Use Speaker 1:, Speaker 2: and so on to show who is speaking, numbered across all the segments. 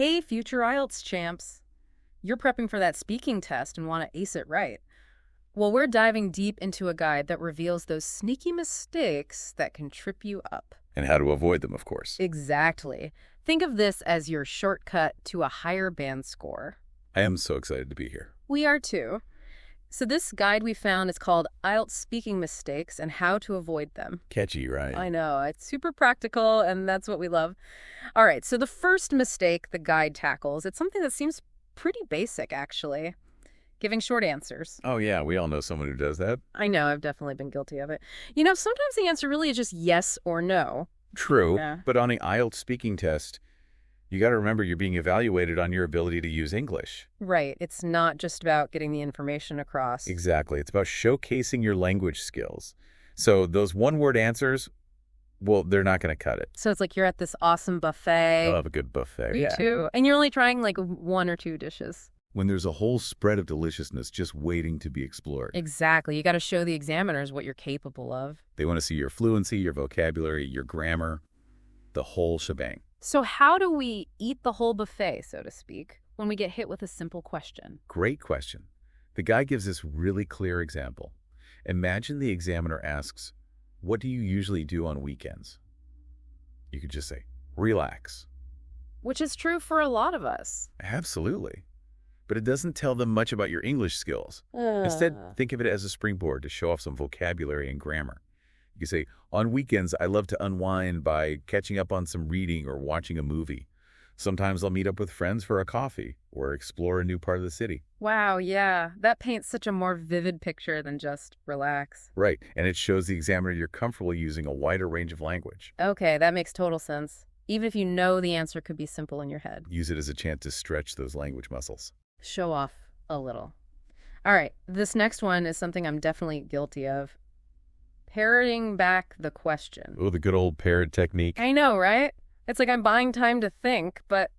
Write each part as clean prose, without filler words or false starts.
Speaker 1: Hey, future IELTS champs. You're prepping for that speaking test and want to ace it right. Well, we're diving deep into a guide that reveals those sneaky mistakes that can trip you up.
Speaker 2: And how to avoid them, of course.
Speaker 1: Exactly. Think of this as your shortcut to a higher band score.
Speaker 2: I am so excited to be here.
Speaker 1: We are too. So this guide we found is called IELTS Speaking Mistakes and How to Avoid Them.
Speaker 2: Catchy, right?
Speaker 1: I know. It's super practical, and that's what we love. All right, so the first mistake the guide tackles, it's something that seems pretty basic, actually. Giving short answers.
Speaker 2: Oh, yeah, we all know someone who does that.
Speaker 1: I know, I've definitely been guilty of it. You know, sometimes the answer really is just yes or no.
Speaker 2: True,
Speaker 1: Yeah.
Speaker 2: but on the IELTS speaking test, you got to remember you're being evaluated on your ability to use English.
Speaker 1: Right. It's not just about getting the information across.
Speaker 2: Exactly. It's about showcasing your language skills. So those one-word answers, well, they're not going to cut it.
Speaker 1: So it's like you're at this awesome buffet.
Speaker 2: I love a good buffet.
Speaker 1: Me too. And you're only trying like one or two dishes.
Speaker 2: When there's a whole spread of deliciousness just waiting to be explored.
Speaker 1: Exactly. You got to show the examiners what you're capable of.
Speaker 2: They want to see your fluency, your vocabulary, your grammar, the whole shebang.
Speaker 1: So how do we eat the whole buffet, so to speak, when we get hit with a simple question?
Speaker 2: Great question. The guy gives this really clear example. Imagine the examiner asks, what do you usually do on weekends? You could just say, relax.
Speaker 1: Which is true for a lot of us.
Speaker 2: Absolutely. But it doesn't tell them much about your English skills. Instead, think of it as a springboard to show off some vocabulary and grammar. You can say, on weekends, I love to unwind by catching up on some reading or watching a movie. Sometimes I'll meet up with friends for a coffee or explore a new part of the city.
Speaker 1: Wow, yeah. That paints such a more vivid picture than just relax.
Speaker 2: Right, and it shows the examiner you're comfortable using a wider range of language.
Speaker 1: Okay, that makes total sense. Even if you know the answer could be simple in your head.
Speaker 2: Use it as a chance to stretch those language muscles.
Speaker 1: Show off a little. All right, this next one is something I'm definitely guilty of. Parroting back the question.
Speaker 2: Oh, the good old parrot technique.
Speaker 1: I know, right? It's like I'm buying time to think, but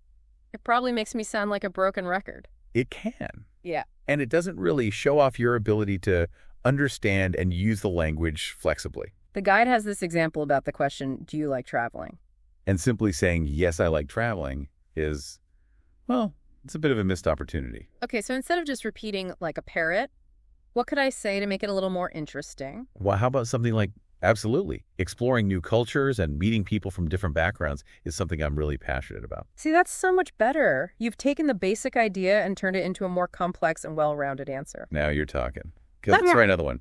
Speaker 1: it probably makes me sound like a broken record.
Speaker 2: It can.
Speaker 1: Yeah.
Speaker 2: And it doesn't really show off your ability to understand and use the language flexibly.
Speaker 1: The guide has this example about the question, do you like traveling?
Speaker 2: And simply saying, yes, I like traveling is, well, it's a bit of a missed opportunity.
Speaker 1: Okay, so instead of just repeating like a parrot, what could I say to make it a little more interesting?
Speaker 2: Well, how about something like, absolutely. Exploring new cultures and meeting people from different backgrounds is something I'm really passionate about.
Speaker 1: See, that's so much better. You've taken the basic idea and turned it into a more complex and well-rounded answer.
Speaker 2: Now you're talking. Let's try another one.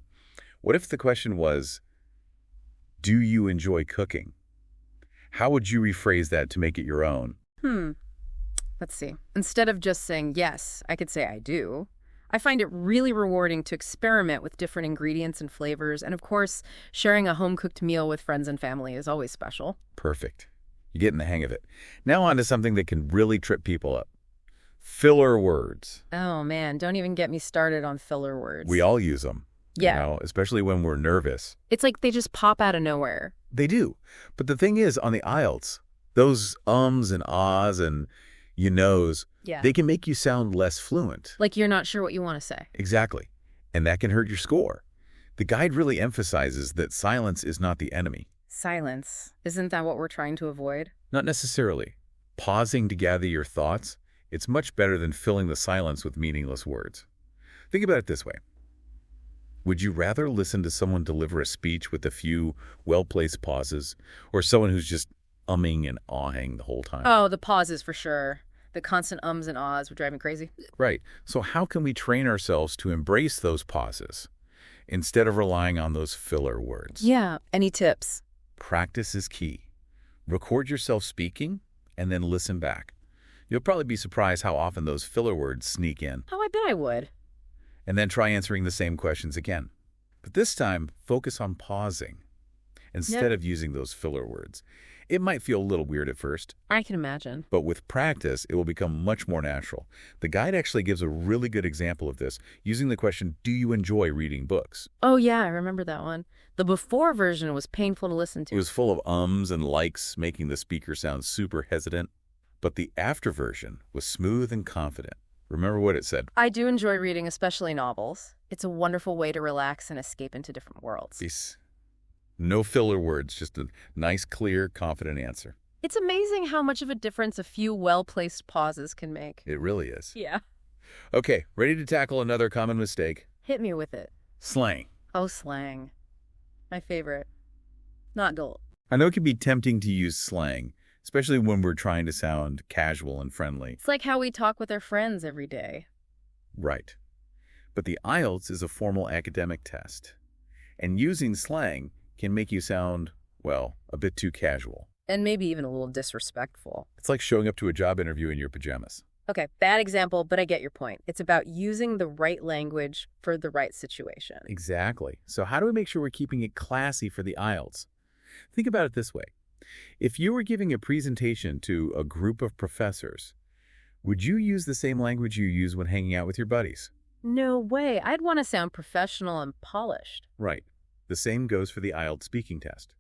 Speaker 2: What if the question was, do you enjoy cooking? How would you rephrase that to make it your own?
Speaker 1: Let's see. Instead of just saying yes, I could say I do. I find it really rewarding to experiment with different ingredients and flavors. And of course, sharing a home-cooked meal with friends and family is always special.
Speaker 2: Perfect. You're getting the hang of it. Now on to something that can really trip people up. Filler words.
Speaker 1: Oh man, don't even get me started on filler words.
Speaker 2: We all use them.
Speaker 1: Yeah.
Speaker 2: You know, especially when we're nervous.
Speaker 1: It's like they just pop out of nowhere.
Speaker 2: They do. But the thing is, on the IELTS, those ums and ahs and you knows,
Speaker 1: Yeah.
Speaker 2: they can make you sound less fluent.
Speaker 1: Like you're not sure what you want to say.
Speaker 2: Exactly. And that can hurt your score. The guide really emphasizes that silence is not the enemy.
Speaker 1: Silence. Isn't that what we're trying to avoid?
Speaker 2: Not necessarily. Pausing to gather your thoughts, it's much better than filling the silence with meaningless words. Think about it this way. Would you rather listen to someone deliver a speech with a few well-placed pauses, or someone who's just umming and ahhing the whole time?
Speaker 1: Oh, the pauses for sure. The constant ums and ahs would drive me crazy.
Speaker 2: Right. So how can we train ourselves to embrace those pauses instead of relying on those filler words?
Speaker 1: Yeah. Any tips?
Speaker 2: Practice is key. Record yourself speaking and then listen back. You'll probably be surprised how often those filler words sneak in.
Speaker 1: Oh, I bet I would.
Speaker 2: And then try answering the same questions again. But this time, focus on pausing instead of using those filler words. It might feel a little weird at first,
Speaker 1: I can imagine.
Speaker 2: but with practice, it will become much more natural. The guide actually gives a really good example of this using the question, do you enjoy reading books?
Speaker 1: Oh, yeah, I remember that one. The before version was painful to listen to.
Speaker 2: It was full of ums and likes, making the speaker sound super hesitant. But the after version was smooth and confident. Remember what it said.
Speaker 1: I do enjoy reading, especially novels. It's a wonderful way to relax and escape into different worlds.
Speaker 2: Peace. No filler words, just a nice, clear, confident answer.
Speaker 1: It's amazing how much of a difference a few well-placed pauses can make.
Speaker 2: It really is.
Speaker 1: Yeah.
Speaker 2: Okay, ready to tackle another common mistake?
Speaker 1: Hit me with it.
Speaker 2: Slang.
Speaker 1: Oh, slang. My favorite. Not dull.
Speaker 2: I know it can be tempting to use slang, especially when we're trying to sound casual and friendly.
Speaker 1: It's like how we talk with our friends every day.
Speaker 2: Right. But the IELTS is a formal academic test, and using slang can make you sound, well, a bit too casual.
Speaker 1: And maybe even a little disrespectful.
Speaker 2: It's like showing up to a job interview in your pajamas.
Speaker 1: Okay, bad example, but I get your point. It's about using the right language for the right situation.
Speaker 2: Exactly. So how do we make sure we're keeping it classy for the IELTS? Think about it this way. If you were giving a presentation to a group of professors, would you use the same language you use when hanging out with your buddies?
Speaker 1: No way. I'd want to sound professional and polished.
Speaker 2: Right. The same goes for the IELTS speaking test.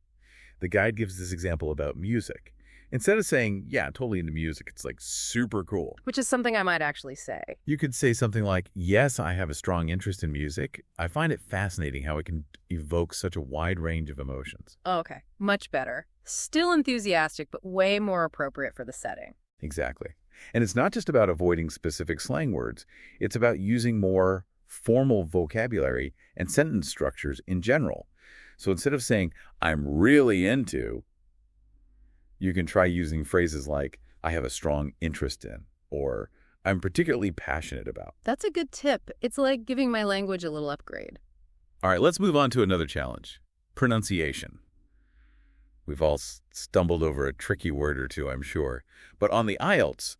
Speaker 2: The guide gives this example about music. Instead of saying, yeah, totally into music, it's like super cool.
Speaker 1: Which is something I might actually say.
Speaker 2: You could say something like, yes, I have a strong interest in music. I find it fascinating how it can evoke such a wide range of emotions.
Speaker 1: Oh, okay. Much better. Still enthusiastic, but way more appropriate for the setting.
Speaker 2: Exactly. And it's not just about avoiding specific slang words. It's about using more formal vocabulary and sentence structures in general. So instead of saying, I'm really into, you can try using phrases like, I have a strong interest in, or I'm particularly passionate about.
Speaker 1: That's a good tip. It's like giving my language a little upgrade.
Speaker 2: All right, let's move on to another challenge. Pronunciation. We've all stumbled over a tricky word or two, I'm sure. But on the IELTS,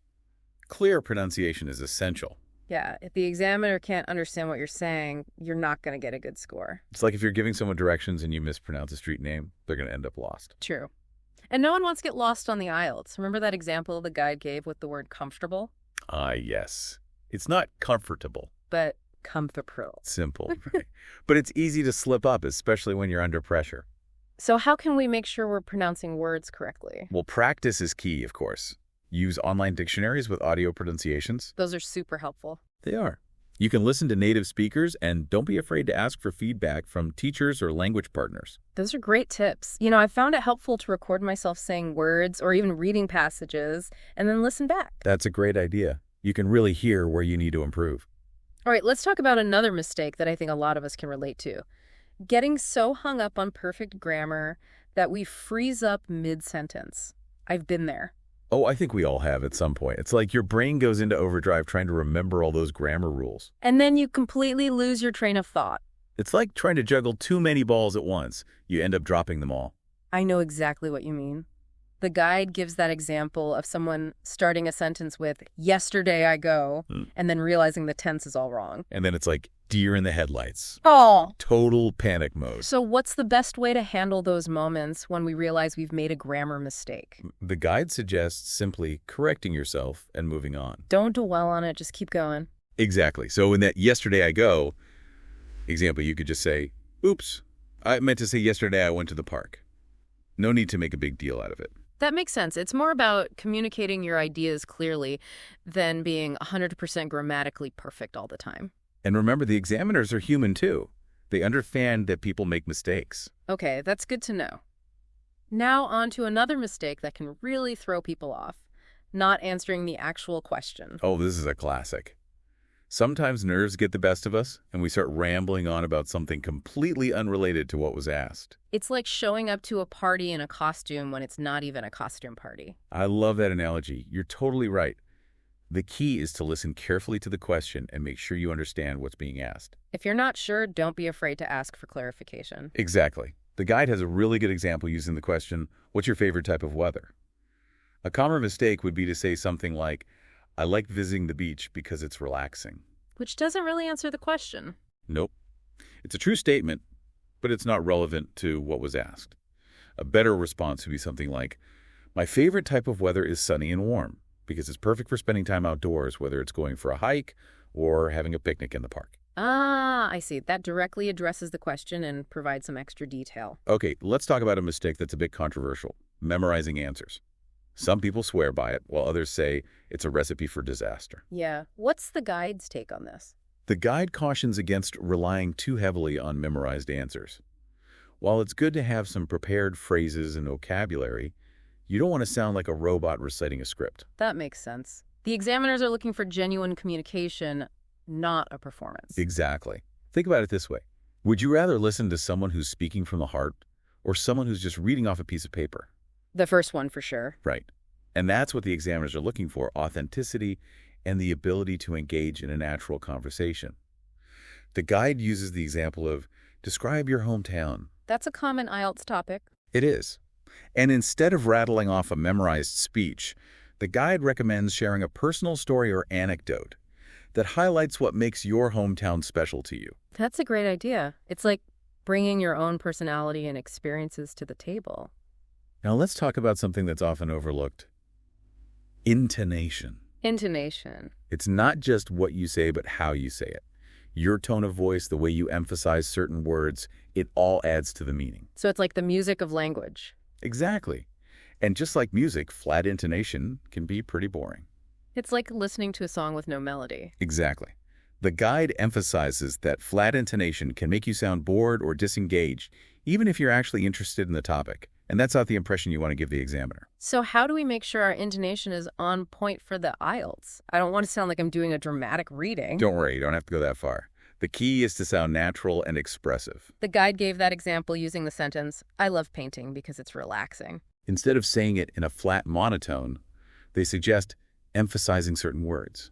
Speaker 2: clear pronunciation is essential.
Speaker 1: Yeah, if the examiner can't understand what you're saying, you're not going to get a good score.
Speaker 2: It's like if you're giving someone directions and you mispronounce a street name, they're going to end up lost.
Speaker 1: True. And no one wants to get lost on the IELTS. Remember that example the guide gave with the word comfortable?
Speaker 2: Ah, yes. It's not comfortable.
Speaker 1: But comfortable.
Speaker 2: Simple, right? But it's easy to slip up, especially when you're under pressure.
Speaker 1: So how can we make sure we're pronouncing words correctly?
Speaker 2: Well, practice is key, of course. Use online dictionaries with audio pronunciations.
Speaker 1: Those are super helpful.
Speaker 2: They are. You can listen to native speakers, and don't be afraid to ask for feedback from teachers or language partners.
Speaker 1: Those are great tips. You know, I found it helpful to record myself saying words or even reading passages and then listen back.
Speaker 2: That's a great idea. You can really hear where you need to improve.
Speaker 1: All right, let's talk about another mistake that I think a lot of us can relate to. Getting so hung up on perfect grammar that we freeze up mid-sentence. I've been there.
Speaker 2: Oh, I think we all have at some point. It's like your brain goes into overdrive trying to remember all those grammar rules.
Speaker 1: And then you completely lose your train of thought.
Speaker 2: It's like trying to juggle too many balls at once. You end up dropping them all.
Speaker 1: I know exactly what you mean. The guide gives that example of someone starting a sentence with, yesterday I go, and then realizing the tense is all wrong.
Speaker 2: And then it's like deer in the headlights.
Speaker 1: Oh.
Speaker 2: Total panic mode.
Speaker 1: So what's the best way to handle those moments when we realize we've made a grammar mistake?
Speaker 2: The guide suggests simply correcting yourself and moving on.
Speaker 1: Don't dwell on it, just keep going.
Speaker 2: Exactly. So in that yesterday I go example, you could just say, oops, I meant to say yesterday I went to the park. No need to make a big deal out of it.
Speaker 1: That makes sense. It's more about communicating your ideas clearly than being 100% grammatically perfect all the time.
Speaker 2: And remember, the examiners are human too. They understand that people make mistakes.
Speaker 1: Okay, that's good to know. Now on to another mistake that can really throw people off. Not answering the actual question.
Speaker 2: Oh, this is a classic. Sometimes nerves get the best of us, and we start rambling on about something completely unrelated to what was asked.
Speaker 1: It's like showing up to a party in a costume when it's not even a costume party.
Speaker 2: I love that analogy. You're totally right. The key is to listen carefully to the question and make sure you understand what's being asked.
Speaker 1: If you're not sure, don't be afraid to ask for clarification.
Speaker 2: Exactly. The guide has a really good example using the question, what's your favorite type of weather? A common mistake would be to say something like, I like visiting the beach because it's relaxing.
Speaker 1: Which doesn't really answer the question.
Speaker 2: Nope. It's a true statement, but it's not relevant to what was asked. A better response would be something like, my favorite type of weather is sunny and warm because it's perfect for spending time outdoors, whether it's going for a hike or having a picnic in the park.
Speaker 1: Ah, I see. That directly addresses the question and provides some extra detail.
Speaker 2: Okay, let's talk about a mistake that's a bit controversial, memorizing answers. Some people swear by it, while others say it's a recipe for disaster.
Speaker 1: Yeah. What's the guide's take on this?
Speaker 2: The guide cautions against relying too heavily on memorized answers. While it's good to have some prepared phrases and vocabulary, You don't want to sound like a robot reciting a script.
Speaker 1: That makes sense. The examiners are looking for genuine communication, not a performance.
Speaker 2: Exactly. Think about it this way. Would you rather listen to someone who's speaking from the heart or someone who's just reading off a piece of paper?
Speaker 1: The first one, for sure.
Speaker 2: Right. And that's what the examiners are looking for, authenticity and the ability to engage in a natural conversation. The guide uses the example of, describe your hometown.
Speaker 1: That's a common IELTS topic.
Speaker 2: It is. And instead of rattling off a memorized speech, the guide recommends sharing a personal story or anecdote that highlights what makes your hometown special to you.
Speaker 1: That's a great idea. It's like bringing your own personality and experiences to the table.
Speaker 2: Now let's talk about something that's often overlooked. Intonation.
Speaker 1: Intonation.
Speaker 2: It's not just what you say, but how you say it. Your tone of voice, the way you emphasize certain words, it all adds to the meaning.
Speaker 1: So it's like the music of language.
Speaker 2: Exactly. And just like music, flat intonation can be pretty boring.
Speaker 1: It's like listening to a song with no melody.
Speaker 2: Exactly. The guide emphasizes that flat intonation can make you sound bored or disengaged, even if you're actually interested in the topic. And that's not the impression you want to give the examiner.
Speaker 1: So how do we make sure our intonation is on point for the IELTS? I don't want to sound like I'm doing a dramatic reading.
Speaker 2: Don't worry, you don't have to go that far. The key is to sound natural and expressive.
Speaker 1: The guide gave that example using the sentence, I love painting because it's relaxing.
Speaker 2: Instead of saying it in a flat monotone, they suggest emphasizing certain words.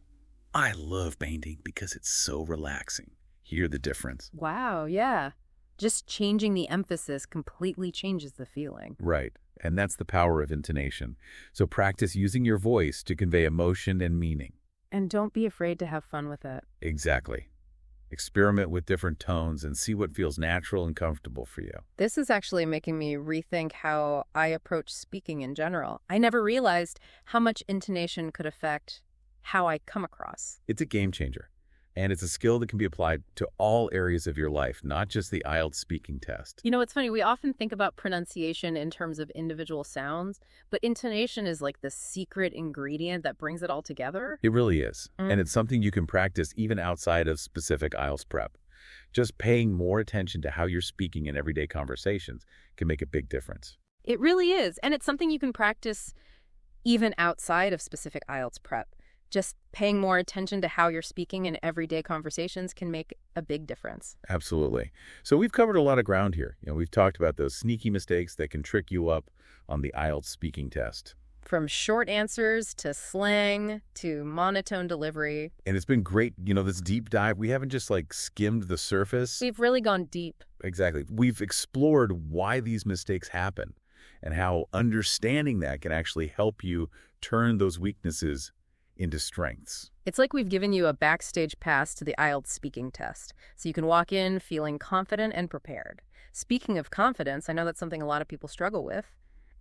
Speaker 2: I love painting because it's so relaxing. Hear the difference?
Speaker 1: Wow, yeah. Just changing the emphasis completely changes the feeling.
Speaker 2: Right. And that's the power of intonation. So practice using your voice to convey emotion and meaning.
Speaker 1: And don't be afraid to have fun with it.
Speaker 2: Exactly. Experiment with different tones and see what feels natural and comfortable for you.
Speaker 1: This is actually making me rethink how I approach speaking in general. I never realized how much intonation could affect how I come across.
Speaker 2: It's a game changer. And it's a skill that can be applied to all areas of your life, not just the IELTS speaking test.
Speaker 1: You know, it's funny, we often think about pronunciation in terms of individual sounds, but intonation is like the secret ingredient that brings it all together.
Speaker 2: It really is. And it's something you can practice even outside of specific IELTS prep. Just paying more attention to how you're speaking in everyday conversations can make a big difference.
Speaker 1: It really is. And it's something you can practice even outside of specific IELTS prep. Just paying more attention to how you're speaking in everyday conversations can make a big difference.
Speaker 2: Absolutely. So we've covered a lot of ground here. We've talked about those sneaky mistakes that can trick you up on the IELTS speaking test.
Speaker 1: From short answers to slang to monotone delivery.
Speaker 2: And it's been great, this deep dive. We haven't just skimmed the surface.
Speaker 1: We've really gone deep.
Speaker 2: Exactly. We've explored why these mistakes happen and how understanding that can actually help you turn those weaknesses into strengths.
Speaker 1: It's like we've given you a backstage pass to the IELTS speaking test, so you can walk in feeling confident and prepared. Speaking of confidence, I know that's something a lot of people struggle with.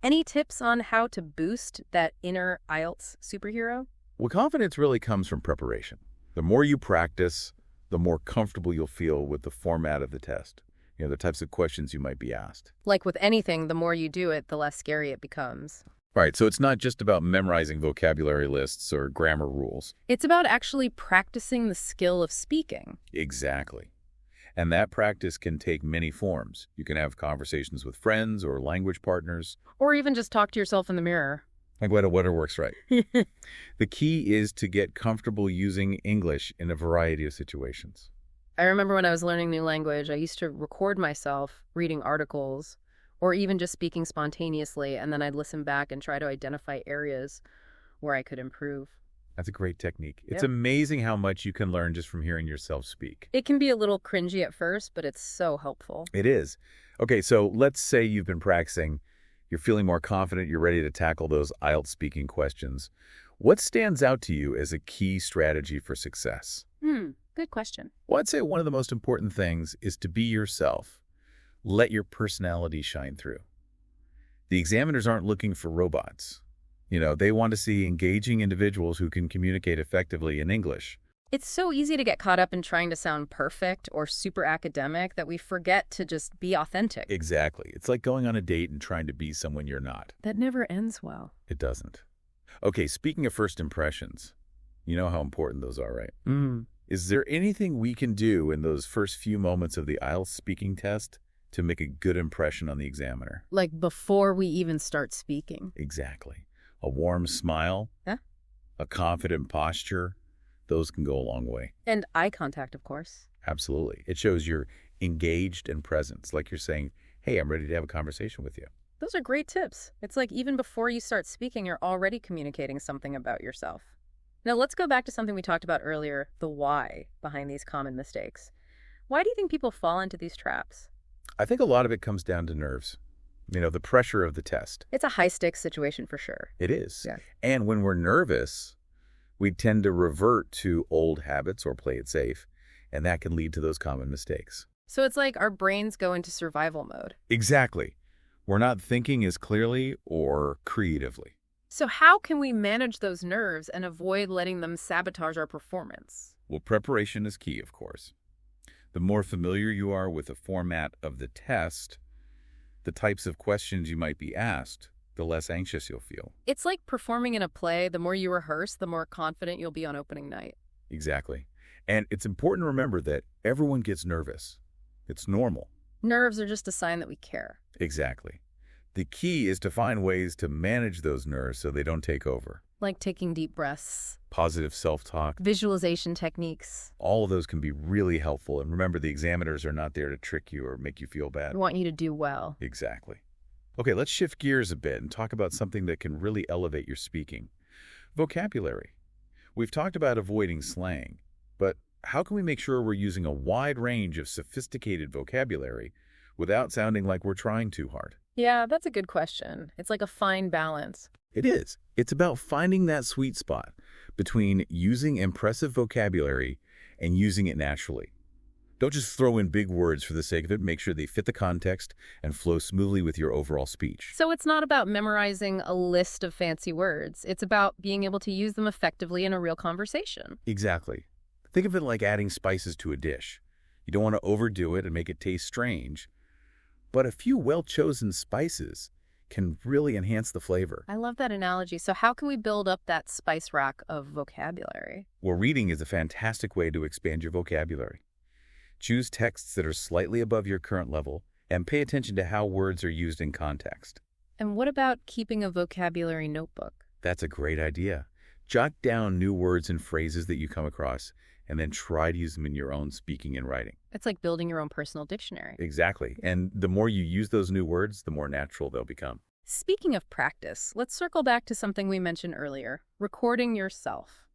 Speaker 1: Any tips on how to boost that inner IELTS superhero?
Speaker 2: Well, confidence really comes from preparation. The more you practice, the more comfortable you'll feel with the format of the test. The types of questions you might be asked.
Speaker 1: Like with anything, the more you do it, the less scary it becomes.
Speaker 2: Right, so it's not just about memorizing vocabulary lists or grammar rules.
Speaker 1: It's about actually practicing the skill of speaking.
Speaker 2: Exactly. And that practice can take many forms. You can have conversations with friends or language partners.
Speaker 1: Or even just talk to yourself in the mirror.
Speaker 2: Like whatever works right. The key is to get comfortable using English in a variety of situations.
Speaker 1: I remember when I was learning new language, I used to record myself reading articles or even just speaking spontaneously, and then I'd listen back and try to identify areas where I could improve.
Speaker 2: That's a great technique. It's
Speaker 1: Yep.
Speaker 2: amazing how much you can learn just from hearing yourself speak.
Speaker 1: It can be a little cringy at first, but it's so helpful.
Speaker 2: It is. Okay, so let's say you've been practicing, you're feeling more confident, you're ready to tackle those IELTS speaking questions. What stands out to you as a key strategy for success?
Speaker 1: Good question.
Speaker 2: Well, I'd say one of the most important things is to be yourself. Let your personality shine through. The examiners aren't looking for robots. They want to see engaging individuals who can communicate effectively in English.
Speaker 1: It's so easy to get caught up in trying to sound perfect or super academic that we forget to just be authentic.
Speaker 2: Exactly. It's like going on a date and trying to be someone you're not.
Speaker 1: That never ends well.
Speaker 2: It doesn't. Okay, speaking of first impressions, you know how important those are, right? Is there anything we can do in those first few moments of the IELTS speaking test to make a good impression on the examiner.
Speaker 1: Like before we even start speaking.
Speaker 2: Exactly. A warm smile,
Speaker 1: Yeah.
Speaker 2: a confident posture, those can go a long way.
Speaker 1: And eye contact, of course.
Speaker 2: Absolutely. It shows you're engaged and present. It's like you're saying, hey, I'm ready to have a conversation with you.
Speaker 1: Those are great tips. It's like even before you start speaking, you're already communicating something about yourself. Now let's go back to something we talked about earlier, the why behind these common mistakes. Why do you think people fall into these traps?
Speaker 2: I think a lot of it comes down to nerves. The pressure of the test.
Speaker 1: It's a high-stakes situation for sure.
Speaker 2: It is.
Speaker 1: Yeah.
Speaker 2: And when we're nervous, we tend to revert to old habits or play it safe, and that can lead to those common mistakes.
Speaker 1: So it's like our brains go into survival mode.
Speaker 2: Exactly. We're not thinking as clearly or creatively.
Speaker 1: So how can we manage those nerves and avoid letting them sabotage our performance?
Speaker 2: Well, preparation is key, of course. The more familiar you are with the format of the test, the types of questions you might be asked, the less anxious you'll feel.
Speaker 1: It's like performing in a play. The more you rehearse, the more confident you'll be on opening night.
Speaker 2: Exactly. And it's important to remember that everyone gets nervous. It's normal.
Speaker 1: Nerves are just a sign that we care.
Speaker 2: Exactly. The key is to find ways to manage those nerves so they don't take over.
Speaker 1: Like taking deep breaths,
Speaker 2: Positive self-talk,
Speaker 1: visualization techniques.
Speaker 2: all of those can be really helpful. And remember, the examiners are not there to trick you or make you feel bad.
Speaker 1: We want you to do well.
Speaker 2: Exactly. Okay, let's shift gears a bit and talk about something that can really elevate your speaking. Vocabulary. We've talked about avoiding slang, but how can we make sure we're using a wide range of sophisticated vocabulary without sounding like we're trying too hard?
Speaker 1: Yeah, that's a good question. It's like a fine balance.
Speaker 2: It is. It's about finding that sweet spot between using impressive vocabulary and using it naturally. Don't just throw in big words for the sake of it. Make sure they fit the context and flow smoothly with your overall speech.
Speaker 1: So it's not about memorizing a list of fancy words. It's about being able to use them effectively in a real conversation.
Speaker 2: Exactly. Think of it like adding spices to a dish. You don't want to overdo it and make it taste strange, but a few well-chosen spices can really enhance the flavor.
Speaker 1: I love that analogy. So how can we build up that spice rack of vocabulary?
Speaker 2: Well, reading is a fantastic way to expand your vocabulary. Choose texts that are slightly above your current level and pay attention to how words are used in context.
Speaker 1: And what about keeping a vocabulary notebook?
Speaker 2: That's a great idea. Jot down new words and phrases that you come across and then try to use them in your own speaking and writing.
Speaker 1: It's like building your own personal dictionary.
Speaker 2: Exactly. And the more you use those new words, the more natural they'll become.
Speaker 1: Speaking of practice, let's circle back to something we mentioned earlier, recording yourself.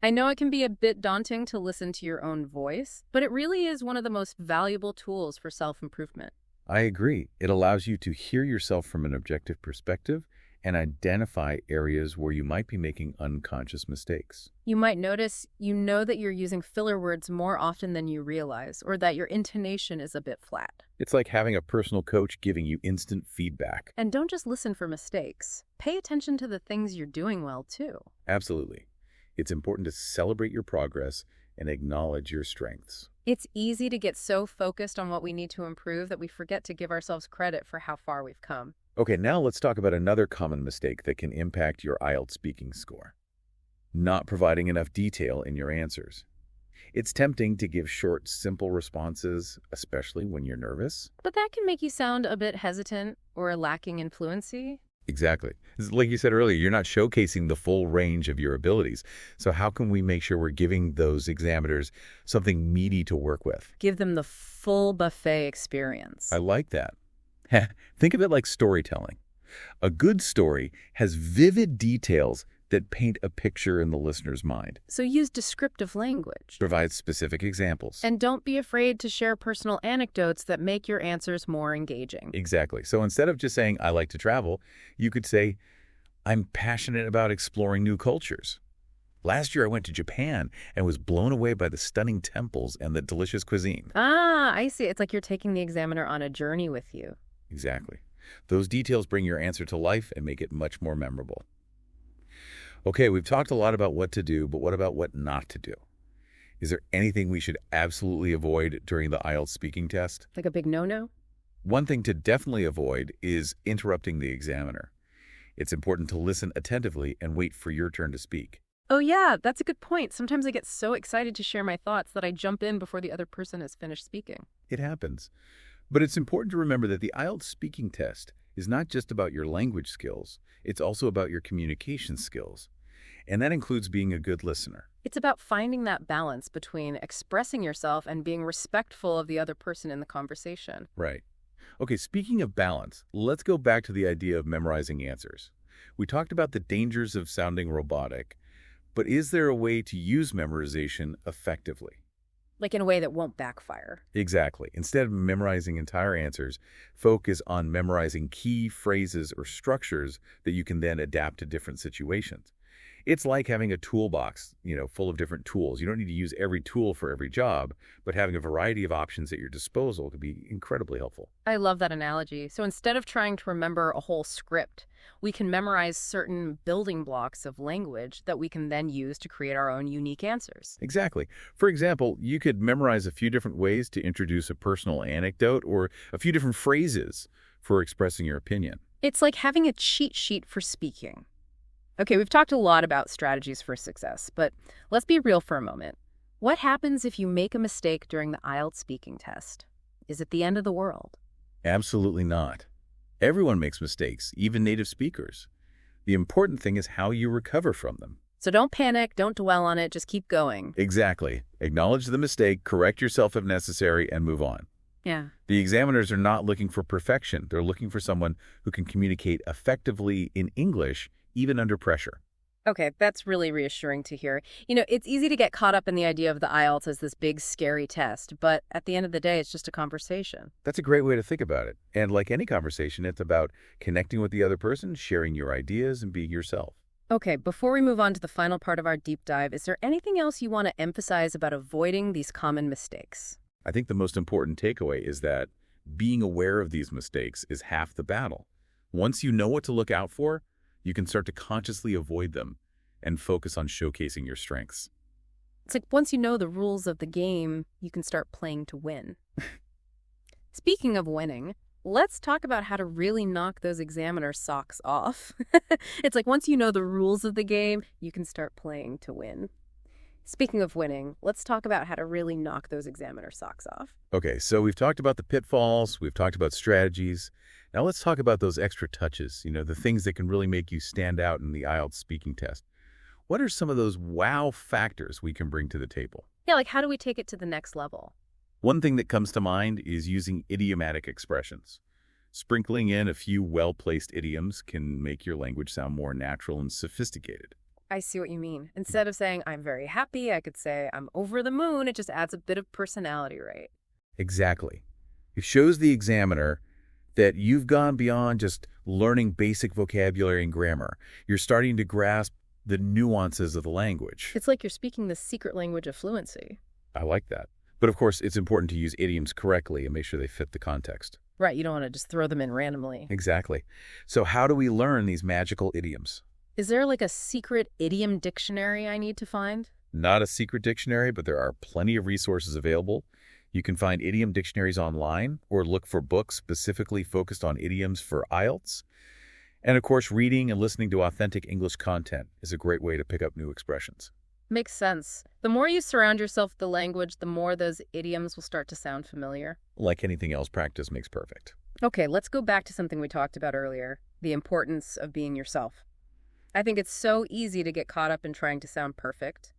Speaker 1: I know it can be a bit daunting to listen to your own voice, but it really is one of the most valuable tools for self-improvement.
Speaker 2: I agree. It allows you to hear yourself from an objective perspective and identify areas where you might be making unconscious mistakes.
Speaker 1: You might notice you know that you're using filler words more often than you realize, or that your intonation is a bit flat.
Speaker 2: It's like having a personal coach giving you instant feedback.
Speaker 1: And don't just listen for mistakes. Pay attention to the things you're doing well, too.
Speaker 2: Absolutely. It's important to celebrate your progress and acknowledge your strengths.
Speaker 1: It's easy to get so focused on what we need to improve that we forget to give ourselves credit for how far we've come.
Speaker 2: Okay, now let's talk about another common mistake that can impact your IELTS speaking score. Not providing enough detail in your answers. It's tempting to give short, simple responses, especially when you're nervous.
Speaker 1: But that can make you sound a bit hesitant or lacking in fluency.
Speaker 2: Exactly. Like you said earlier, you're not showcasing the full range of your abilities. So how can we make sure we're giving those examiners something meaty to work with?
Speaker 1: Give them the full buffet experience.
Speaker 2: I like that. Think of it like storytelling. A good story has vivid details that paint a picture in the listener's mind.
Speaker 1: So use descriptive language.
Speaker 2: Provide specific examples.
Speaker 1: And don't be afraid to share personal anecdotes that make your answers more engaging.
Speaker 2: Exactly. So instead of just saying, I like to travel, you could say, I'm passionate about exploring new cultures. Last year I went to Japan and was blown away by the stunning temples and the delicious cuisine.
Speaker 1: Ah, I see. It's like you're taking the examiner on a journey with you.
Speaker 2: Exactly. Those details bring your answer to life and make it much more memorable. Okay, we've talked a lot about what to do, but what about what not to do? Is there anything we should absolutely avoid during the IELTS speaking test?
Speaker 1: Like a big no-no?
Speaker 2: One thing to definitely avoid is interrupting the examiner. It's important to listen attentively and wait for your turn to speak.
Speaker 1: Oh yeah, that's a good point. Sometimes I get so excited to share my thoughts that I jump in before the other person has finished speaking.
Speaker 2: It happens. But it's important to remember that the IELTS speaking test is not just about your language skills, it's also about your communication skills. And that includes being a good listener.
Speaker 1: It's about finding that balance between expressing yourself and being respectful of the other person in the conversation.
Speaker 2: Right. Okay, speaking of balance, let's go back to the idea of memorizing answers. We talked about the dangers of sounding robotic, but is there a way to use memorization effectively?
Speaker 1: Like in a way that won't backfire.
Speaker 2: Exactly. Instead of memorizing entire answers, focus on memorizing key phrases or structures that you can then adapt to different situations. It's like having a toolbox, full of different tools. You don't need to use every tool for every job, but having a variety of options at your disposal can be incredibly helpful.
Speaker 1: I love that analogy. So instead of trying to remember a whole script, we can memorize certain building blocks of language that we can then use to create our own unique answers.
Speaker 2: Exactly. For example, you could memorize a few different ways to introduce a personal anecdote or a few different phrases for expressing your opinion.
Speaker 1: It's like having a cheat sheet for speaking. Okay, we've talked a lot about strategies for success, but let's be real for a moment. What happens if you make a mistake during the IELTS speaking test? Is it the end of the world?
Speaker 2: Absolutely not. Everyone makes mistakes, even native speakers. The important thing is how you recover from them.
Speaker 1: So don't panic, don't dwell on it, just keep going.
Speaker 2: Exactly. Acknowledge the mistake, correct yourself if necessary, and move on.
Speaker 1: Yeah.
Speaker 2: The examiners are not looking for perfection. They're looking for someone who can communicate effectively in English, even under pressure.
Speaker 1: Okay, that's really reassuring to hear. It's easy to get caught up in the idea of the IELTS as this big, scary test, but at the end of the day, it's just a conversation.
Speaker 2: That's a great way to think about it. And like any conversation, it's about connecting with the other person, sharing your ideas, and being yourself.
Speaker 1: Okay, before we move on to the final part of our deep dive, is there anything else you want to emphasize about avoiding these common mistakes?
Speaker 2: I think the most important takeaway is that being aware of these mistakes is half the battle. Once you know what to look out for, you can start to consciously avoid them and focus on showcasing your strengths.
Speaker 1: It's like once you know the rules of the game, you can start playing to win. Speaking of winning, let's talk about how to really knock those examiner socks off. It's like once you know the rules of the game, you can start playing to win. Speaking of winning, let's talk about how to really knock those examiner socks off.
Speaker 2: Okay, so we've talked about the pitfalls, we've talked about strategies. Now let's talk about those extra touches, the things that can really make you stand out in the IELTS speaking test. What are some of those wow factors we can bring to the table?
Speaker 1: Yeah, like how do we take it to the next level?
Speaker 2: One thing that comes to mind is using idiomatic expressions. Sprinkling in a few well-placed idioms can make your language sound more natural and sophisticated.
Speaker 1: I see what you mean. Instead of saying, I'm very happy, I could say, I'm over the moon. It just adds a bit of personality, right?
Speaker 2: Exactly. It shows the examiner that you've gone beyond just learning basic vocabulary and grammar. You're starting to grasp the nuances of the language.
Speaker 1: It's like you're speaking the secret language of fluency.
Speaker 2: I like that. But of course, it's important to use idioms correctly and make sure they fit the context.
Speaker 1: Right, you don't want to just throw them in randomly.
Speaker 2: Exactly. So how do we learn these magical idioms?
Speaker 1: Is there like a secret idiom dictionary I need to find?
Speaker 2: Not a secret dictionary, but there are plenty of resources available. You can find idiom dictionaries online or look for books specifically focused on idioms for IELTS. And of course, reading and listening to authentic English content is a great way to pick up new expressions.
Speaker 1: Makes sense. The more you surround yourself with the language, the more those idioms will start to sound familiar.
Speaker 2: Like anything else, practice makes perfect.
Speaker 1: Okay, let's go back to something we talked about earlier, the importance of being yourself. I think it's so easy to get caught up in trying to sound perfect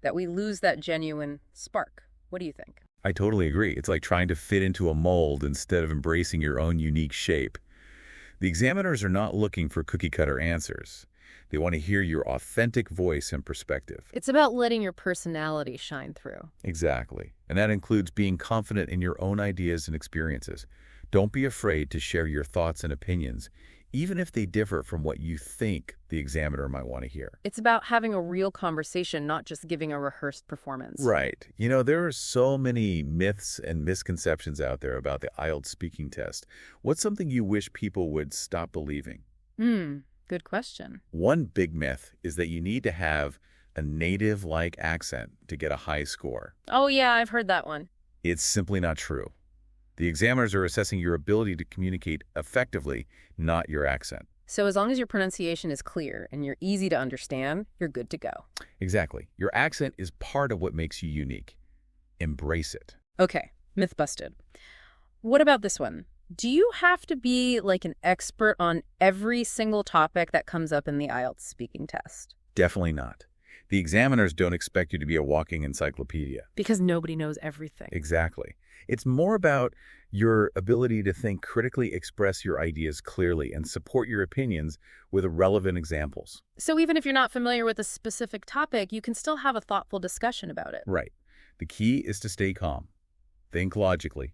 Speaker 1: that we lose that genuine spark. What do you think?
Speaker 2: I totally agree. It's like trying to fit into a mold instead of embracing your own unique shape. The examiners are not looking for cookie-cutter answers. They want to hear your authentic voice and perspective.
Speaker 1: It's about letting your personality shine through.
Speaker 2: Exactly. And that includes being confident in your own ideas and experiences. Don't be afraid to share your thoughts and opinions, even if they differ from what you think the examiner might want to hear.
Speaker 1: It's about having a real conversation, not just giving a rehearsed performance.
Speaker 2: Right. There are so many myths and misconceptions out there about the IELTS speaking test. What's something you wish people would stop believing?
Speaker 1: Good question.
Speaker 2: One big myth is that you need to have a native-like accent to get a high score.
Speaker 1: Oh, yeah, I've heard that one.
Speaker 2: It's simply not true. The examiners are assessing your ability to communicate effectively, not your accent.
Speaker 1: So as long as your pronunciation is clear and you're easy to understand, you're good to go.
Speaker 2: Exactly. Your accent is part of what makes you unique. Embrace it.
Speaker 1: Okay, myth busted. What about this one? Do you have to be like an expert on every single topic that comes up in the IELTS speaking test?
Speaker 2: Definitely not. The examiners don't expect you to be a walking encyclopedia.
Speaker 1: Because nobody knows everything.
Speaker 2: Exactly. It's more about your ability to think critically, express your ideas clearly, and support your opinions with relevant examples.
Speaker 1: So even if you're not familiar with a specific topic, you can still have a thoughtful discussion about it.
Speaker 2: Right. The key is to stay calm, think logically,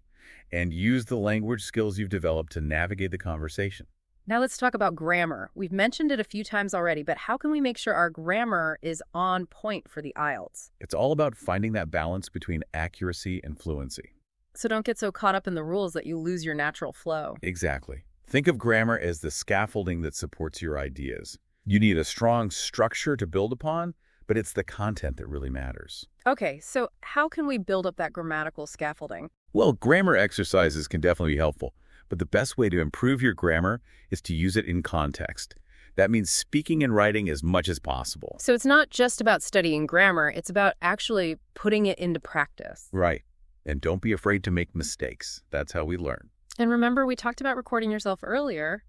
Speaker 2: and use the language skills you've developed to navigate the conversation.
Speaker 1: Now let's talk about grammar. We've mentioned it a few times already, but how can we make sure our grammar is on point for the IELTS?
Speaker 2: It's all about finding that balance between accuracy and fluency.
Speaker 1: So don't get so caught up in the rules that you lose your natural flow.
Speaker 2: Exactly. Think of grammar as the scaffolding that supports your ideas. You need a strong structure to build upon, but it's the content that really matters.
Speaker 1: Okay, so how can we build up that grammatical scaffolding?
Speaker 2: Well, grammar exercises can definitely be helpful, but the best way to improve your grammar is to use it in context. That means speaking and writing as much as possible.
Speaker 1: So it's not just about studying grammar, it's about actually putting it into practice.
Speaker 2: Right. And don't be afraid to make mistakes. That's how we learn.
Speaker 1: And remember, we talked about recording yourself earlier.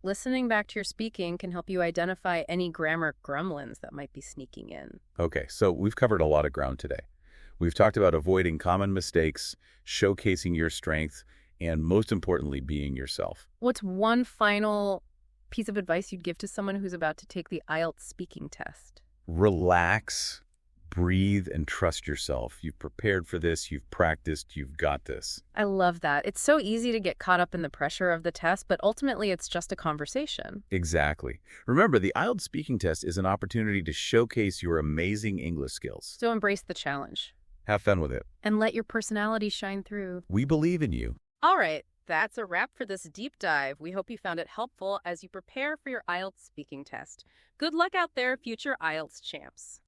Speaker 1: Listening back to your speaking can help you identify any grammar gremlins that might be sneaking in.
Speaker 2: Okay, so we've covered a lot of ground today. We've talked about avoiding common mistakes, showcasing your strength, and most importantly, being yourself.
Speaker 1: What's one final piece of advice you'd give to someone who's about to take the IELTS speaking test?
Speaker 2: Relax, breathe, and trust yourself. You've prepared for this, you've practiced, you've got this.
Speaker 1: I love that. It's so easy to get caught up in the pressure of the test, but ultimately it's just a conversation.
Speaker 2: Exactly. Remember, the IELTS speaking test is an opportunity to showcase your amazing English skills.
Speaker 1: So embrace the challenge.
Speaker 2: Have fun with it.
Speaker 1: And let your personality shine through.
Speaker 2: We believe in you.
Speaker 1: All right, that's a wrap for this deep dive. We hope you found it helpful as you prepare for your IELTS speaking test. Good luck out there, future IELTS champs.